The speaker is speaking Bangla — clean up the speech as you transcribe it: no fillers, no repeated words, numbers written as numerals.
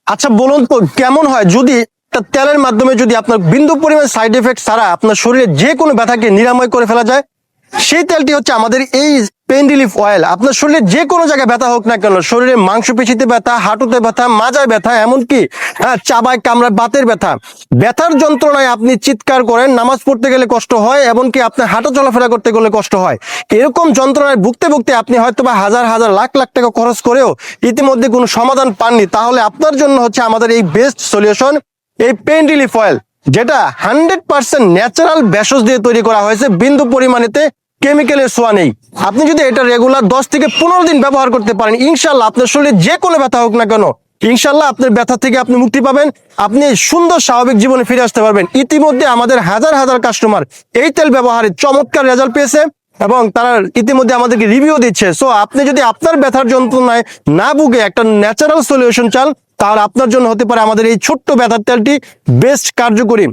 আচ্ছা বলুন তো কেমন হয় যদি একটা তেলের মাধ্যমে যদি আপনার বিন্দু পরিমাণ সাইড এফেক্ট ছাড়া আপনার শরীরে যে কোনো ব্যথাকে নিরাময় করে ফেলা যায়। সেই তেলটি হচ্ছে আমাদের এই পেইন রিলিফ অয়েল। আপনার শরীরে যে কোনো জায়গায় ব্যথা হোক না কেন, শরীরে মাংসপেশিতে ব্যথা, হাঁটুতে ব্যথা, মাজায় ব্যথা, এমনকি চাবায় কামড়ায় বাতের ব্যথা, ব্যথার যন্ত্রণায় আপনি চিৎকার করেন, নামাজ পড়তে গেলে কষ্ট হয়, এমনকি আপনার হাঁটা চলাফেরা করতে গেলে কষ্ট হয়, এরকম যন্ত্রণায় ভুগতে ভুগতে আপনি হয়তো বা হাজার হাজার লাখ লাখ টাকা খরচ করেও ইতিমধ্যে কোনো সমাধান পাননি, তাহলে আপনার জন্য হচ্ছে আমাদের এই বেস্ট সলিউশন, এই পেইন রিলিফ অয়েল, যেটা 100% ন্যাচারাল ভেষজ দিয়ে তৈরি করা হয়েছে, বিন্দু পরিমাণেতে কেমিক্যালের ছোঁয়া নেই। আপনি যদি এটা রেগুলার 10 থেকে 15 দিন ব্যবহার করতে পারেন, ইনশাল্লাহ আপনার শরীরে যে কোনো ব্যথা হোক না কেন, ইনশাল্লাহ আপনার ব্যথা থেকে আপনি মুক্তি পাবেন, আপনি সুন্দর স্বাভাবিক জীবনে ফিরে আসতে পারবেন। ইতিমধ্যে আমাদের হাজার হাজার কাস্টমার এই তেল ব্যবহারে চমৎকার রেজাল্ট পেয়েছে এবং তারা ইতিমধ্যে আমাদেরকে রিভিউ দিচ্ছে। সো আপনি যদি আপনার ব্যথার যন্ত্রণায় না ভুগে একটা ন্যাচারাল সলিউশন চান, তাহলে আপনার জন্য হতে পারে আমাদের এই ছোট্ট ব্যথার তেলটি বেস্ট কার্যকরী।